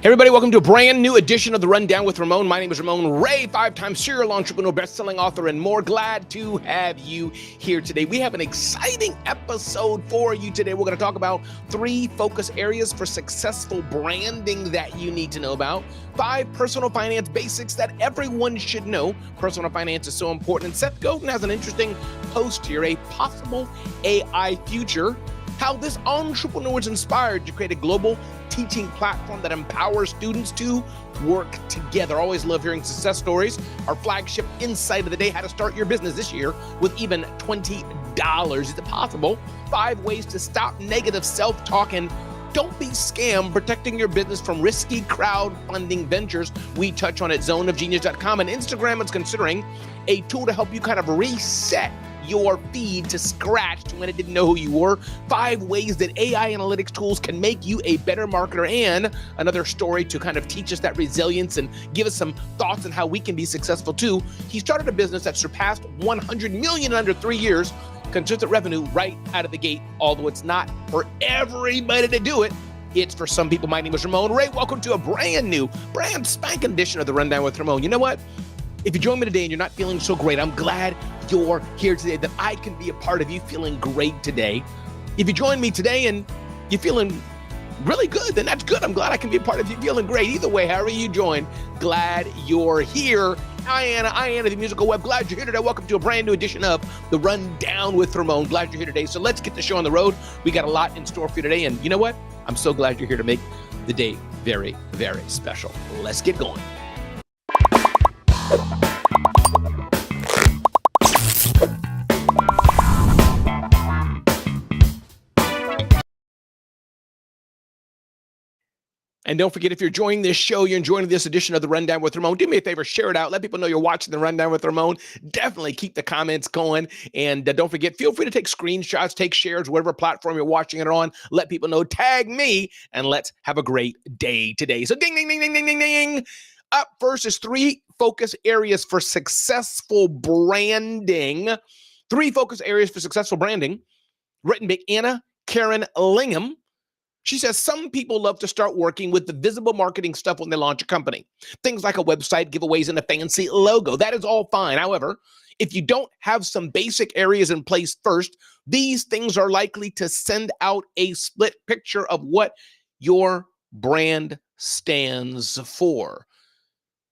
Hey everybody, welcome to a brand new edition of The Rundown with Ramon. My name is Ramon Ray, 5-time serial entrepreneur, best-selling author, and more. Glad to have you here today. We have an exciting episode for you today. We're going to talk about 3 focus areas for successful branding that you need to know about, 5 personal finance basics that everyone should know. Personal finance is so important. And Seth Godin has an interesting post here, a possible AI future, how this entrepreneur is inspired to create a global teaching platform that empowers students to work together. Always love hearing success stories. Our flagship insight of the day, how to start your business this year with even $20. Is it possible? 5 ways to stop negative self-talk and don't be scammed, protecting your business from risky crowdfunding ventures. We touch on at zoneofgenius.com, and Instagram is considering a tool to help you kind of reset your feed to scratch to when it didn't know who you were. 5 ways that AI analytics tools can make you a better marketer, and another story to kind of teach us that resilience and give us some thoughts on how we can be successful too. He started a business that surpassed 100 million in under 3 years, consistent revenue right out of the gate, although it's not for everybody to do it. It's for some people. My name is Ramon Ray. Welcome to a brand spanking edition of The Rundown with Ramon. You know what? If you join me today and you're not feeling so great, I'm glad you're here today, that I can be a part of you feeling great today. If you join me today and you're feeling really good, then that's good. I'm glad I can be a part of you feeling great. Either way, however you join, glad you're here. Anna, the musical web. Glad you're here today. Welcome to a brand new edition of The Rundown with Ramon. Glad you're here today. So let's get the show on the road. We got a lot in store for you today. And you know what? I'm so glad you're here to make the day very, very special. Let's get going. And don't forget, if you're enjoying this show, you're enjoying this edition of The Rundown with Ramon, do me a favor, share it out. Let people know you're watching The Rundown with Ramon. Definitely keep the comments going. And don't forget, feel free to take screenshots, take shares, whatever platform you're watching it on. Let people know, tag me, and let's have a great day today. So ding, ding, ding, ding, ding, ding, ding. Up first is 3 focus areas for successful branding. 3 focus areas for successful branding, written by Anna Karen Lingham. She says some people love to start working with the visible marketing stuff when they launch a company. Things like a website, giveaways, and a fancy logo. That is all fine. However, if you don't have some basic areas in place first, these things are likely to send out a split picture of what your brand stands for.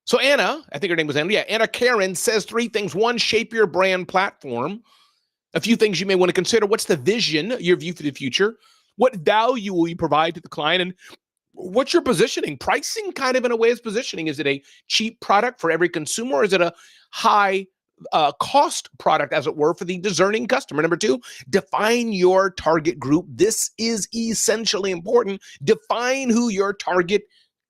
So Anna, I think her name was Anna. Yeah, Anna Karen says 3 things. 1, shape your brand platform. A few things you may want to consider. What's the vision, your view for the future? What value will you provide to the client? And what's your positioning? Pricing kind of in a way is positioning. Is it a cheap product for every consumer? Or is it a high cost product, as it were, for the discerning customer? Number 2, define your target group. This is essentially important. Define who your target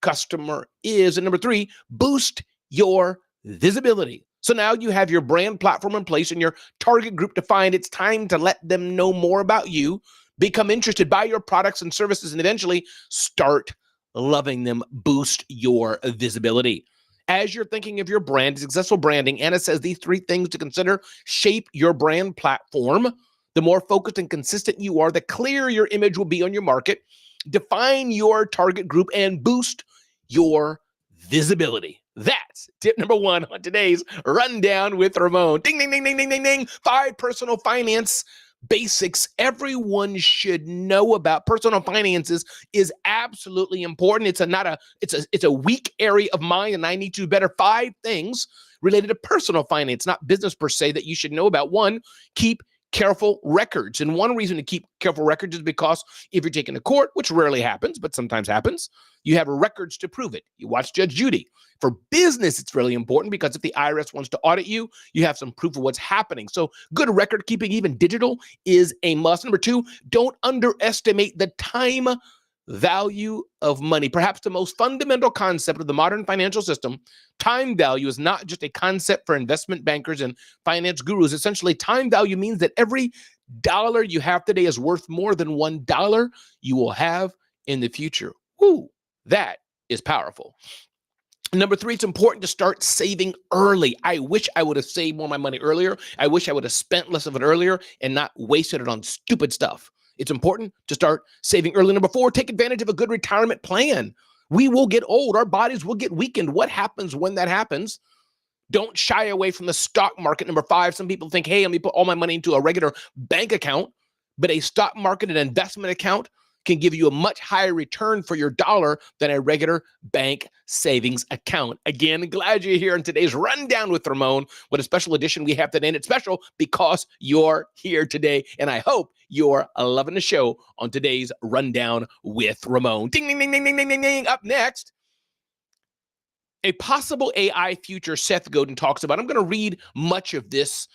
customer is. And number 3, boost your visibility. So now you have your brand platform in place and your target group defined. It's time to let them know more about you, become interested by your products and services, and eventually start loving them. Boost your visibility. As you're thinking of your brand, successful branding, Anna says these 3 things to consider. Shape your brand platform. The more focused and consistent you are, the clearer your image will be on your market. Define your target group and boost your visibility. That's tip number 1 on today's Rundown with Ramon. Ding, ding, ding, ding, ding, ding, ding. 5 personal finance basics everyone should know about. Personal finances is absolutely important. It's a weak area of mine, and I need to do better. 5 things related to personal finance, not business per se, that you should know about. 1, keep careful records. And one reason to keep careful records is because if you're taken to court, which rarely happens, but sometimes happens, you have records to prove it. You watch Judge Judy. For business, it's really important because if the IRS wants to audit you, you have some proof of what's happening. So good record keeping, even digital, is a must. Number 2, don't underestimate the time value of money. Perhaps the most fundamental concept of the modern financial system. Time value is not just a concept for investment bankers and finance gurus. Essentially, time value means that every dollar you have today is worth more than $1 you will have in the future. Woo, that is powerful. Number 3, it's important to start saving early. I wish I would have saved more of my money earlier. I wish I would have spent less of it earlier and not wasted it on stupid stuff. It's important to start saving early. Number 4, take advantage of a good retirement plan. We will get old. Our bodies will get weakened. What happens when that happens? Don't shy away from the stock market. Number 5, some people think, hey, let me put all my money into a regular bank account. But a stock market and investment account can give you a much higher return for your dollar than a regular bank savings account. Again, glad you're here in today's Rundown with Ramon. What a special edition we have today. And it's special because you're here today. And I hope you're loving the show on today's Rundown with Ramon. Ding, ding, ding, ding, ding, ding, ding, ding. Up next, a possible AI future Seth Godin talks about. I'm going to read much of this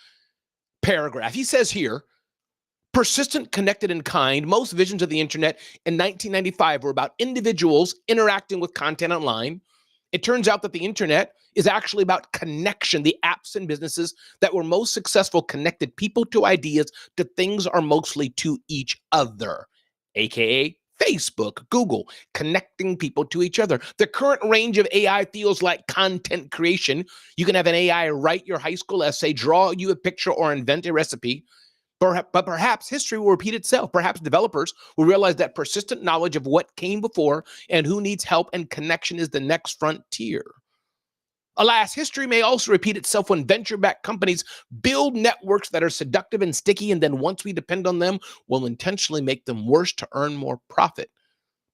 paragraph. He says here, persistent, connected, and kind. Most visions of the internet in 1995 were about individuals interacting with content online. It turns out that the internet is actually about connection. The apps and businesses that were most successful connected people to ideas, to things, are mostly to each other, aka Facebook, Google, connecting people to each other. The current range of AI feels like content creation. You can have an AI write your high school essay, draw you a picture, or invent a recipe. But perhaps history will repeat itself. Perhaps developers will realize that persistent knowledge of what came before and who needs help and connection is the next frontier. Alas, history may also repeat itself when venture-backed companies build networks that are seductive and sticky, and then once we depend on them, will intentionally make them worse to earn more profit.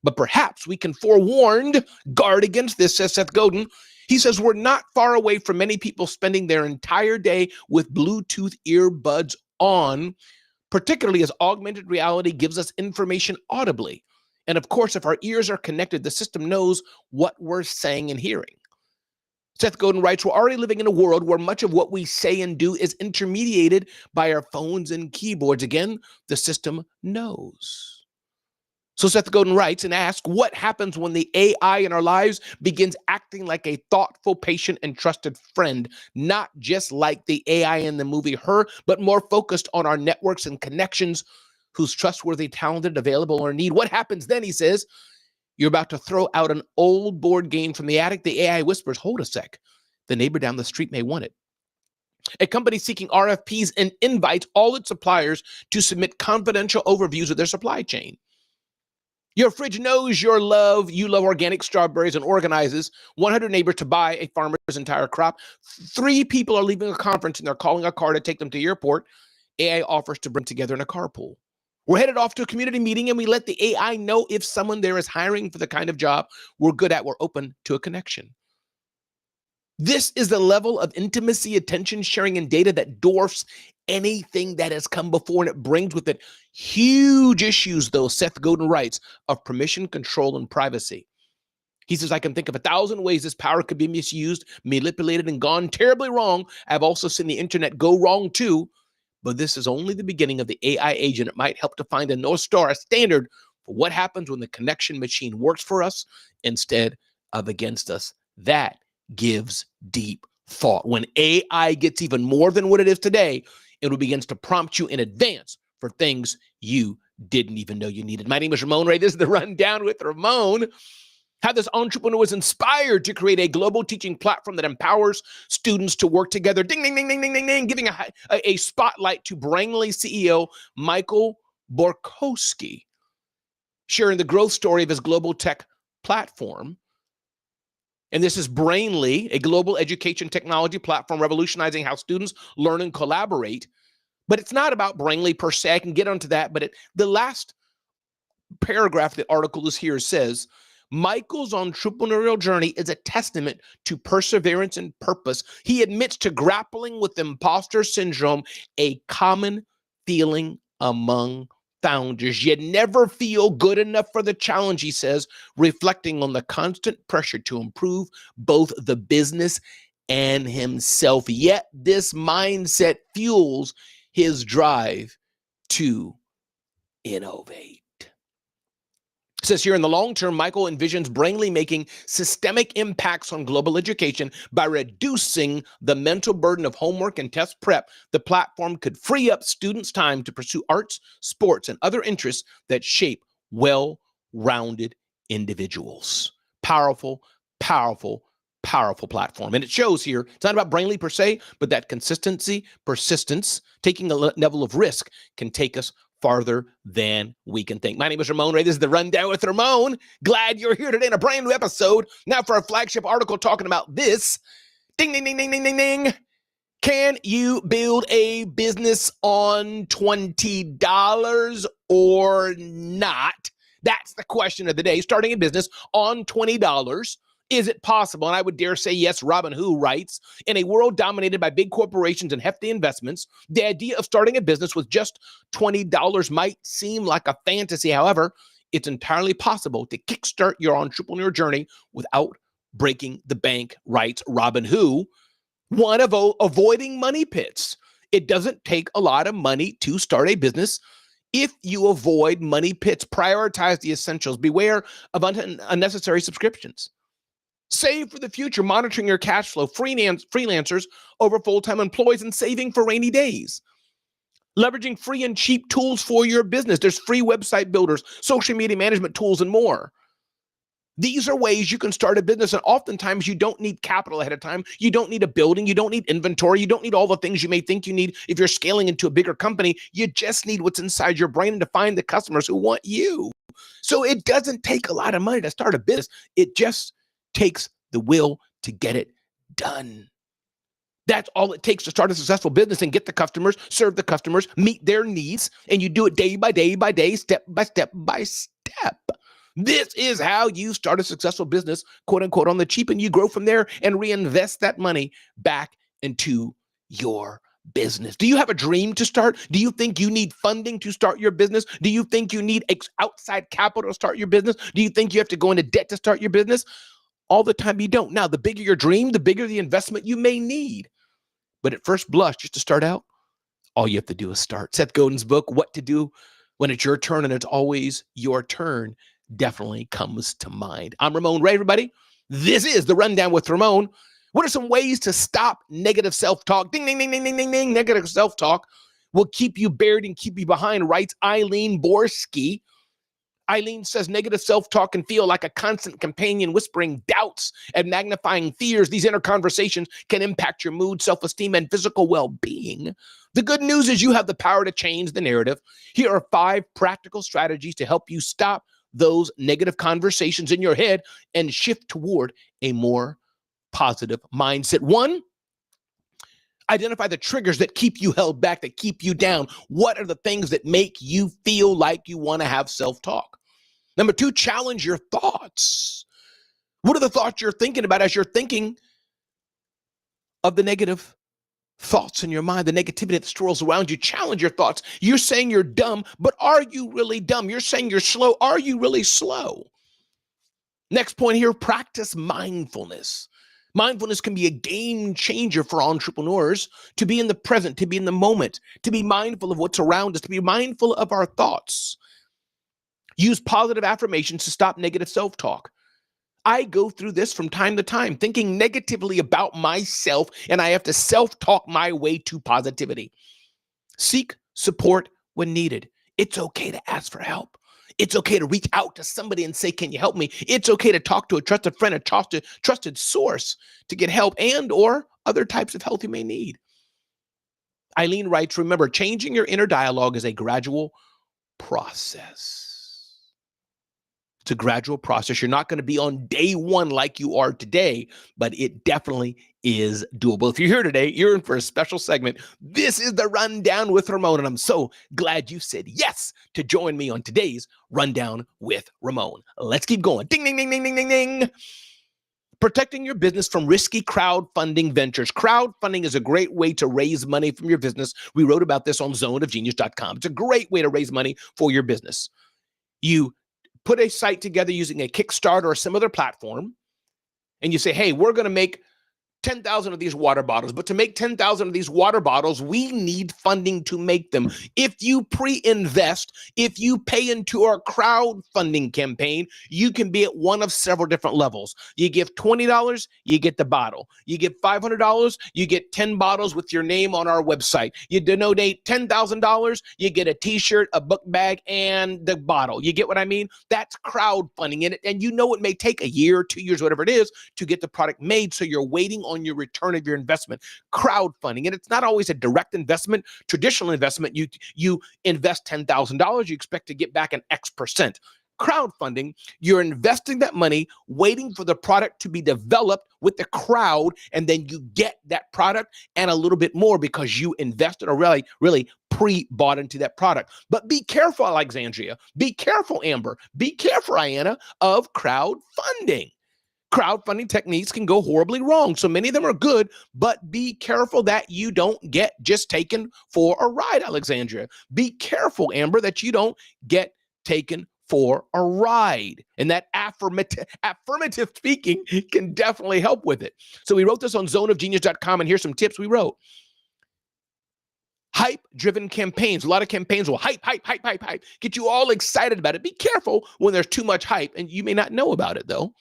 But perhaps we can forewarned guard against this, says Seth Godin. He says we're not far away from many people spending their entire day with Bluetooth earbuds on, particularly as augmented reality gives us information audibly. And of course, if our ears are connected, the system knows what we're saying and hearing. Seth Godin writes, we're already living in a world where much of what we say and do is intermediated by our phones and keyboards. Again, the system knows. So Seth Godin writes and asks, what happens when the AI in our lives begins acting like a thoughtful, patient, and trusted friend, not just like the AI in the movie Her, but more focused on our networks and connections, who's trustworthy, talented, available, or in need? What happens then, he says? You're about to throw out an old board game from the attic. The AI whispers, hold a sec. The neighbor down the street may want it. A company seeking RFPs and invites all its suppliers to submit confidential overviews of their supply chain. Your fridge knows you love organic strawberries and organizes 100 neighbors to buy a farmer's entire crop. 3 people are leaving a conference and they're calling a car to take them to the airport. AI offers to bring together in a carpool. We're headed off to a community meeting and we let the AI know if someone there is hiring for the kind of job we're good at. We're open to a connection. This is the level of intimacy, attention, sharing, and data that dwarfs anything that has come before, and it brings with it huge issues, though, Seth Godin writes, of permission, control, and privacy. He says, I can think of 1,000 ways this power could be misused, manipulated, and gone terribly wrong. I've also seen the internet go wrong, too. But this is only the beginning of the AI age, and it might help to find a North Star, a standard for what happens when the connection machine works for us instead of against us. That gives deep thought. When AI gets even more than what it is today, it will begin to prompt you in advance for things you didn't even know you needed. My name is Ramon Ray. This is the Rundown with Ramon. How this entrepreneur was inspired to create a global teaching platform that empowers students to work together. Ding, ding, ding, ding, ding, ding, ding. Giving a spotlight to Brainly CEO Michael Borkowski, sharing the growth story of his global tech platform. And this is Brainly, a global education technology platform revolutionizing how students learn and collaborate. But it's not about Brainly per se. I can get onto that. But the last paragraph of the article is here says, Michael's entrepreneurial journey is a testament to perseverance and purpose. He admits to grappling with imposter syndrome, a common feeling among founders. You never feel good enough for the challenge, he says, reflecting on the constant pressure to improve both the business and himself. Yet this mindset fuels his drive to innovate. It says here, in the long term, Michael envisions Brainly making systemic impacts on global education by reducing the mental burden of homework and test prep. The platform could free up students' time to pursue arts, sports, and other interests that shape well-rounded individuals. Powerful, powerful, powerful platform. And it shows here, it's not about Brainly per se, but that consistency, persistence, taking a level of risk can take us farther than we can think. My name is Ramon Ray. This is the Rundown with Ramon. Glad you're here today in a brand new episode. Now for our flagship article talking about this. Ding, ding, ding, ding, ding, ding, ding. Can you build a business on $20 or not? That's the question of the day. Starting a business on $20. Is it possible? And I would dare say yes. Robin Hu writes, in a world dominated by big corporations and hefty investments, the idea of starting a business with just $20 might seem like a fantasy. However, it's entirely possible to kickstart your entrepreneur journey without breaking the bank, writes Robin Hu. One, avoiding money pits. It doesn't take a lot of money to start a business. If you avoid money pits, prioritize the essentials. Beware of unnecessary subscriptions. Save for the future, monitoring your cash flow, freelancers over full-time employees, and saving for rainy days. Leveraging free and cheap tools for your business. There's free website builders, social media management tools, and more. These are ways you can start a business, and oftentimes you don't need capital ahead of time. You don't need a building. You don't need inventory. You don't need all the things you may think you need if you're scaling into a bigger company. You just need what's inside your brain and to find the customers who want you. So it doesn't take a lot of money to start a business. It just takes the will to get it done. That's all it takes to start a successful business and get the customers, serve the customers, meet their needs, and you do it day by day by day, step by step by step. This is how you start a successful business, quote unquote, on the cheap, and you grow from there and reinvest that money back into your business. Do you have a dream to start? Do you think you need funding to start your business? Do you think you need outside capital to start your business? Do you think you have to go into debt to start your business? All the time you don't. Now, the bigger your dream, the bigger the investment you may need. But at first blush, just to start out, all you have to do is start. Seth Godin's book, What to Do When It's Your Turn and It's Always Your Turn, definitely comes to mind. I'm Ramon Ray, everybody. This is the Rundown with Ramon. What are some ways to stop negative self-talk? Ding, ding, ding, ding, ding, ding, ding. Negative self-talk will keep you buried and keep you behind, writes Eileen Borski. Eileen says negative self-talk can feel like a constant companion whispering doubts and magnifying fears. These inner conversations can impact your mood, self-esteem, and physical well-being. The good news is you have the power to change the narrative. Here are 5 practical strategies to help you stop those negative conversations in your head and shift toward a more positive mindset. 1, identify the triggers that keep you held back, that keep you down. What are the things that make you feel like you want to have self-talk? Number 2, challenge your thoughts. What are the thoughts you're thinking about as you're thinking of the negative thoughts in your mind, the negativity that swirls around you? Challenge your thoughts. You're saying you're dumb, but are you really dumb? You're saying you're slow. Are you really slow? Next point here, practice mindfulness. Mindfulness can be a game changer for entrepreneurs. To be in the present, to be in the moment, to be mindful of what's around us, to be mindful of our thoughts. Use positive affirmations to stop negative self-talk. I go through this from time to time, thinking negatively about myself, and I have to self-talk my way to positivity. Seek support when needed. It's okay to ask for help. It's okay to reach out to somebody and say, can you help me? It's okay to talk to a trusted friend, a trusted source to get help and or other types of help you may need. Eileen writes, remember, changing your inner dialogue is a gradual process. It's a gradual process. You're not going to be on day one like you are today, but it definitely is doable. If you're here today, you're in for a special segment. This is the Rundown with Ramon, and I'm so glad you said yes to join me on today's Rundown with Ramon. Let's keep going. Ding, ding, ding, ding, ding, ding, ding. Protecting your business from risky crowdfunding ventures. Crowdfunding is a great way to raise money from your business. We wrote about this on zoneofgenius.com. It's a great way to raise money for your business. You put a site together using a Kickstarter or some other platform, and you say, hey, we're going to make 10,000 of these water bottles, but to make 10,000 of these water bottles, we need funding to make them. If you pre-invest, if you pay into our crowdfunding campaign, you can be at one of several different levels. You give $20, you get the bottle. You give $500, you get 10 bottles with your name on our website. You donate $10,000, you get a t-shirt, a book bag, and the bottle. You get what I mean? That's crowdfunding in it. And you know it may take a year, 2 years, whatever it is, to get the product made. So you're waiting on on your return of your investment. Crowdfunding, and it's not always a direct investment. Traditional investment, you invest $10,000, you expect to get back an X percent. Crowdfunding, you're investing that money, waiting for the product to be developed with the crowd, and then you get that product and a little bit more because you invested or really pre-bought into that product. But be careful, Alexandria. Be careful, Amber. Be careful, Ayanna, of crowdfunding. Crowdfunding techniques can go horribly wrong. So many of them are good, but be careful that you don't get just taken for a ride, Alexandria. Be careful, Amber, that you don't get taken for a ride. And that affirmative speaking can definitely help with it. So we wrote this on zoneofgenius.com, and here's some tips we wrote. Hype-driven campaigns. A lot of campaigns will hype, get you all excited about it. Be careful when there's too much hype, and you may not know about it, though.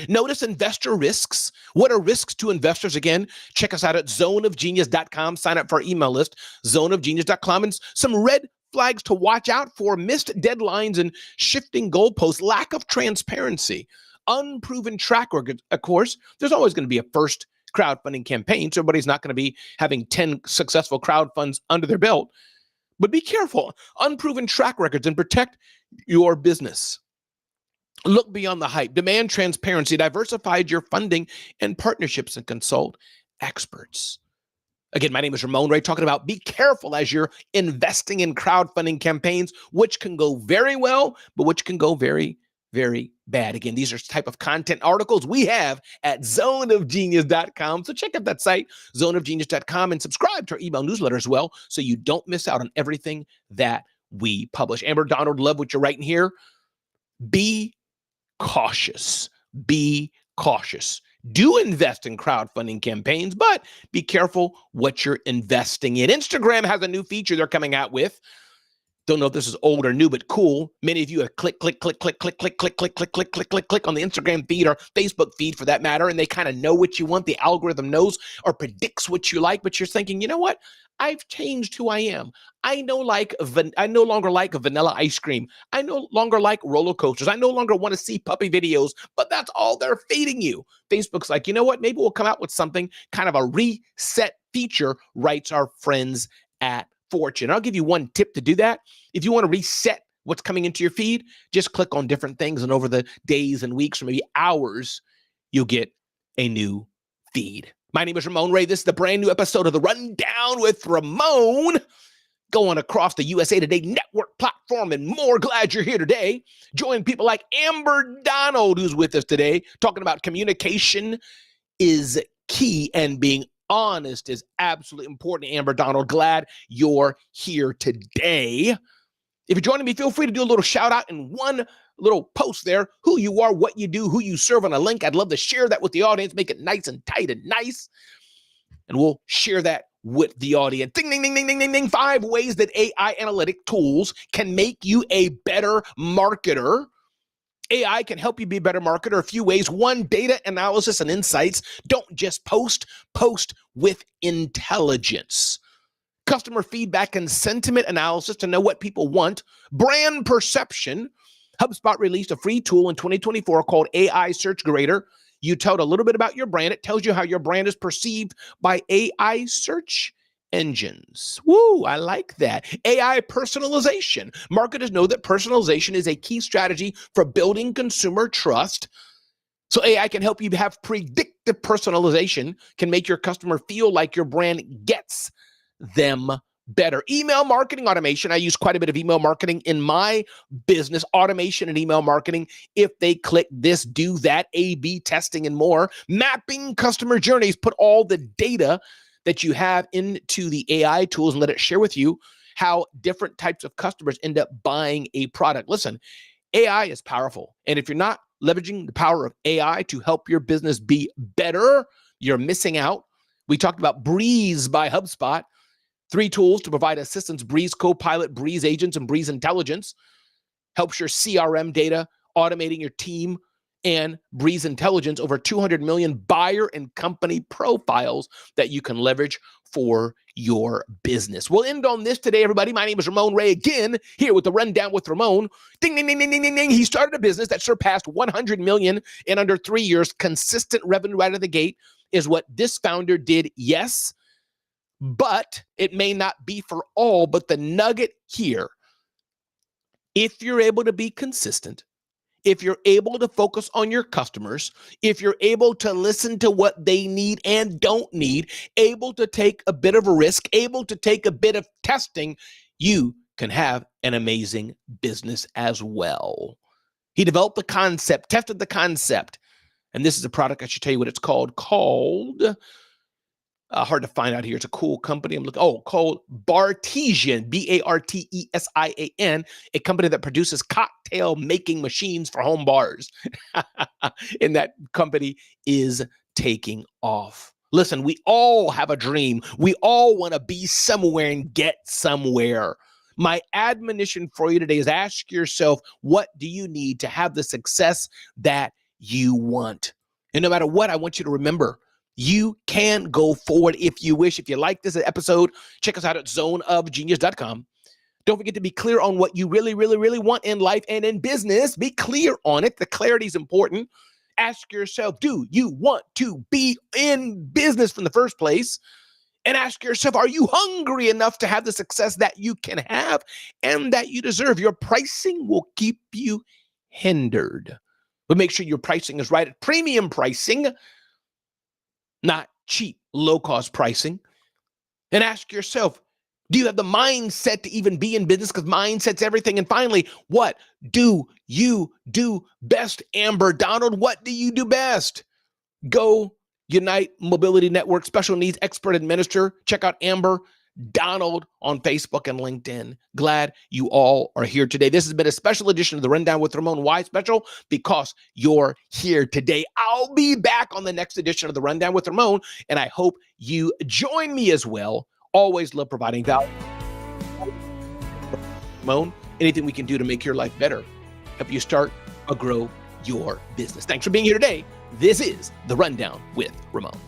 Notice investor risks. What are risks to investors? Again, check us out at zoneofgenius.com. Sign up for our email list, zoneofgenius.com, and some red flags to watch out for: missed deadlines and shifting goalposts, lack of transparency, unproven track record. Of course, there's always going to be a first crowdfunding campaign, so everybody's not going to be having 10 successful crowdfunds under their belt. But be careful. Unproven track records, and protect your business. Look beyond the hype. Demand transparency. Diversify your funding and partnerships, and consult experts. Again, my name is Ramon Ray, talking about be careful as you're investing in crowdfunding campaigns, which can go very well, but which can go very, very bad. Again, these are type of content articles we have at zoneofgenius.com. So check out that site, zoneofgenius.com, and subscribe to our email newsletter as well, so you don't miss out on everything that we publish. Amber Donald, love what you're writing here. Be cautious. Be cautious. Do invest in crowdfunding campaigns, but be careful what you're investing in. Instagram has a new feature they're coming out with. Don't know if this is old or new, but cool. Many of you have click on the Instagram feed or Facebook feed for that matter, and they kind of know what you want. The algorithm knows or predicts what you like, but you're thinking, you know what? I've changed who I am. I no longer like a vanilla ice cream. I no longer like roller coasters. I no longer want to see puppy videos, but that's all they're feeding you. Facebook's like, you know what? Maybe we'll come out with something, kind of a reset feature, writes our friends at Fortune. I'll give you one tip to do that. If you want to reset what's coming into your feed, just click on different things, and over the days and weeks or maybe hours, you'll get a new feed. My name is Ramon Ray. This is the brand new episode of The Rundown with Ramon, going across the USA Today network platform and more. Glad you're here today. Join people like Amber Donald, who's with us today, talking about communication is key and being honest is absolutely important. Amber Donald, glad you're here today. If you're joining me, feel free to do a little shout out in one little post there, who you are, what you do, who you serve on a link. I'd love to share that with the audience, make it nice and tight and nice. And we'll share that with the audience. Ding, ding, ding, ding, ding, ding, ding. 5 ways that AI analytic tools can make you a better marketer. AI can help you be a better marketer a few ways. 1, data analysis and insights. Don't just post with intelligence. Customer feedback and sentiment analysis to know what people want. Brand perception. HubSpot released a free tool in 2024 called AI Search Grader. You tell it a little bit about your brand. It tells you how your brand is perceived by AI search engines. Woo, I like that. AI personalization. Marketers know that personalization is a key strategy for building consumer trust. So AI can help you have predictive personalization, can make your customer feel like your brand gets them better. Email marketing automation. I use quite a bit of email marketing in my business. Automation and email marketing. If they click this, do that, A/B testing and more. Mapping customer journeys. Put all the data that you have into the AI tools and let it share with you how different types of customers end up buying a product. Listen, AI is powerful. And if you're not leveraging the power of AI to help your business be better, you're missing out. We talked about Breeze by HubSpot. 3 tools to provide assistance: Breeze Copilot, Breeze Agents, and Breeze Intelligence. Helps your CRM data, automating your team, and Breeze Intelligence. Over 200 million buyer and company profiles that you can leverage for your business. We'll end on this today, everybody. My name is Ramon Ray, again, here with the Rundown with Ramon. Ding, ding, ding, ding, ding, ding, ding. He started a business that surpassed 100 million in under 3 years, consistent revenue right out of the gate. is what this founder did, yes, but it may not be for all. But the nugget here, if you're able to be consistent, if you're able to focus on your customers, if you're able to listen to what they need and don't need, able to take a bit of a risk, able to take a bit of testing, you can have an amazing business as well. He developed the concept, tested the concept, and this is a product. I should tell you what it's called. Hard to find out here. It's a cool company. Called Bartesian, Bartesian, a company that produces cocktail making machines for home bars. And that company is taking off. Listen, we all have a dream. We all want to be somewhere and get somewhere. My admonition for you today is ask yourself, what do you need to have the success that you want? And no matter what, I want you to remember, you can go forward if you wish. If you like this episode, check us out at zoneofgenius.com. Don't forget to be clear on what you really, really, really want in life and in business. Be clear on it. The clarity is important. Ask yourself, do you want to be in business from the first place? And ask yourself, are you hungry enough to have the success that you can have and that you deserve? Your pricing will keep you hindered. But make sure your pricing is right at premium pricing, not cheap, low-cost pricing. And ask yourself, do you have the mindset to even be in business? Because mindset's everything. And finally, what do you do best, Amber Donald? What do you do best? Go Unite Mobility Network Special Needs Expert Administrator. Check out Amber Donald on Facebook and LinkedIn. Glad you all are here today. This has been a special edition of the Rundown with Ramon. Why special? Because you're here today. I'll be back on the next edition of the Rundown with Ramon, and I hope you join me as well. Always love providing value. Ramon, anything we can do to make your life better, help you start or grow your business. Thanks for being here today. This is the Rundown with Ramon.